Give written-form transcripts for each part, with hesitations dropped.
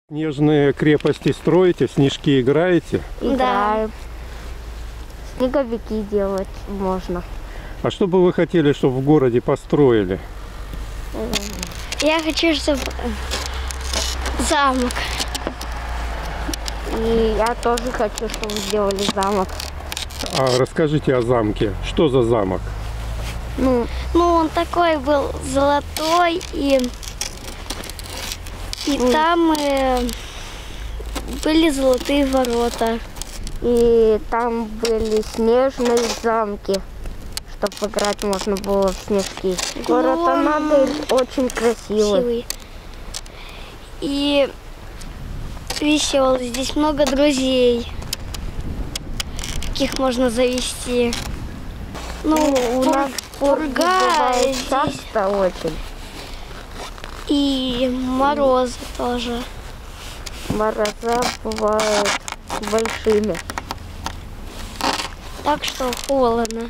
Снежные крепости строите, в снежки играете? Играем. Снеговики делать можно. А что бы вы хотели, чтобы в городе построили? Я хочу, чтобы замок. И я тоже хочу, чтобы сделали замок. А расскажите о замке. Что за замок? Ну, он такой был золотой, и там были золотые ворота. И там были снежные замки, чтобы играть можно было в снежки. Город Анадырь очень красивый. И веселый. Здесь много друзей, каких можно завести. Ну, у нас пурга часто очень. И морозы тоже. Мороза бывают большими. Так что холодно.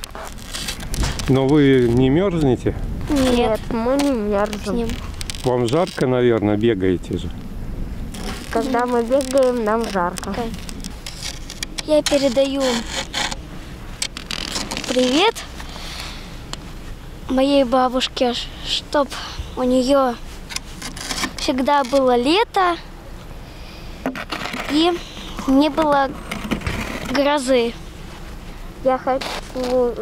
Но вы не мерзнете? Нет, мы не мерзнем. Вам жарко, наверное, бегаете же? Когда мы бегаем, нам жарко. Я передаю привет моей бабушке, чтоб у нее всегда было лето и не было грозы. Я хочу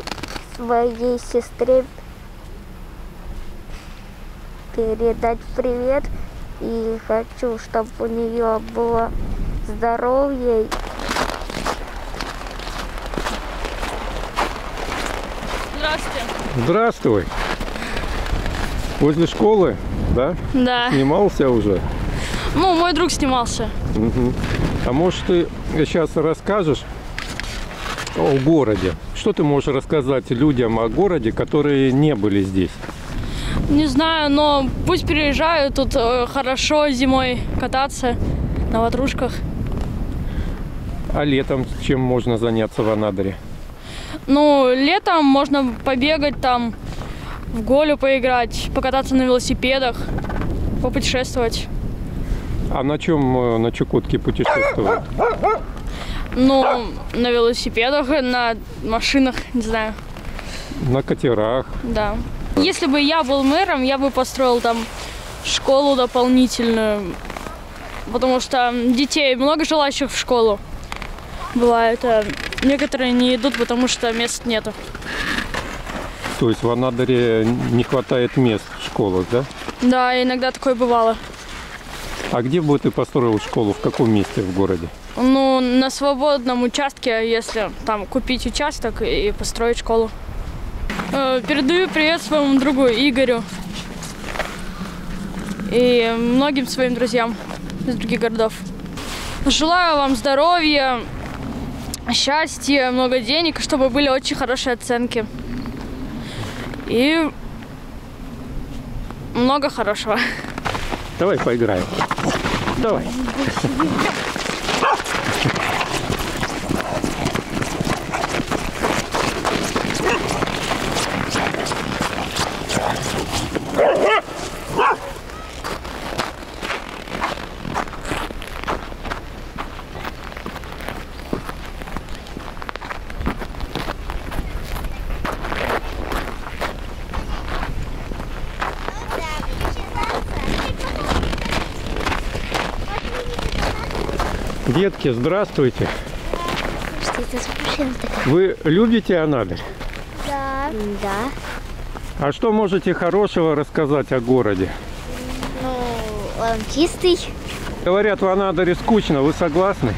своей сестре передать привет и хочу, чтобы у нее было здоровье. Здравствуйте. Здравствуй. Возле школы, да? Да. Снимался уже? Ну, мой друг снимался. Угу. А может, ты сейчас расскажешь о городе? Что ты можешь рассказать людям о городе, которые не были здесь? Не знаю, но пусть переезжают, тут хорошо зимой кататься на ватрушках. А летом чем можно заняться в Анадыре? Ну, летом можно побегать там, в голю поиграть, покататься на велосипедах, попутешествовать. А на чем на Чукотке путешествуют? Ну, на велосипедах, на машинах, не знаю. На катерах. Да. Если бы я был мэром, я бы построил там школу дополнительную, потому что детей много желающих в школу бывает. А некоторые не идут, потому что мест нету. То есть в Анадыре не хватает мест в школах, да? Да, иногда такое бывало. А где бы ты построил школу? В каком месте в городе? Ну, на свободном участке, если там купить участок и построить школу. Передаю привет своему другу Игорю и многим своим друзьям из других городов. Желаю вам здоровья, счастья, много денег, чтобы были очень хорошие оценки. И много хорошего. Давай поиграем. Давай. Детки, здравствуйте. Что это за машина такая? Вы любите Анадырь? Да. Да. А что можете хорошего рассказать о городе? Ну, он чистый. Говорят, в Анадыре скучно, вы согласны?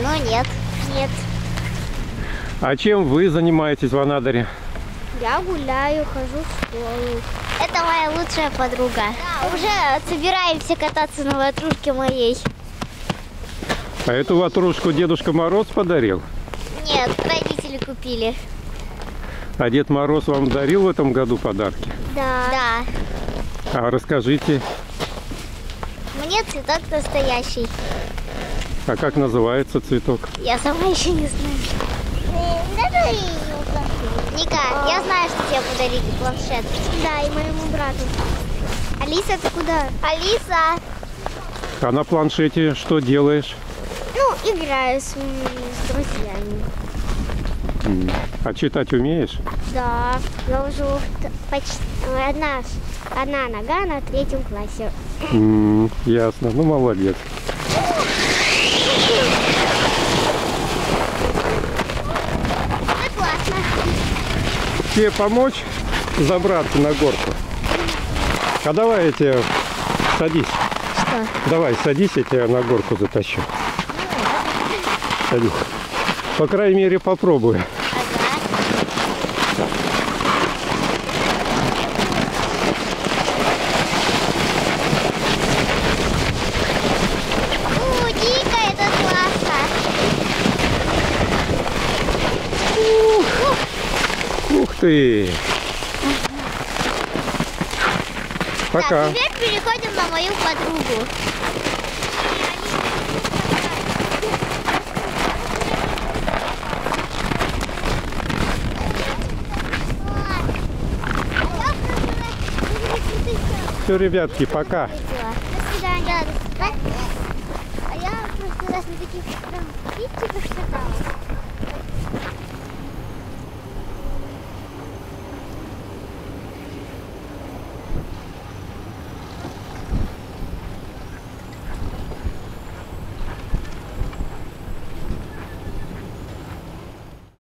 Ну, нет. Нет. А чем вы занимаетесь в Анадыре? Я гуляю, хожу в школу. Это моя лучшая подруга. Да, уже собираемся кататься на ватрушке моей. А эту ватрушку Дедушка Мороз подарил? Нет, родители купили. А Дед Мороз вам дарил в этом году подарки? Да. Да. А расскажите. Мне цветок настоящий. А как называется цветок? Я сама еще не знаю. Ника, я знаю, что тебе подарили планшет. Да, и моему брату. Алиса, ты куда? Алиса! А на планшете что делаешь? Ну, играю с друзьями. А читать умеешь? Да, я уже почти одна нога на 3 классе. Ясно. Ну, молодец. Это классно. Тебе помочь забраться на горку? А давай я тебе... Садись. Что? Давай, садись, я тебя на горку затащу. Садись. По крайней мере, попробую. Дико, это классно. Ух ты! Пока. Так, теперь переходим на мою подругу. Все, ребятки, пока. До свидания. А я в прошлый раз на таких прям птичек каталась.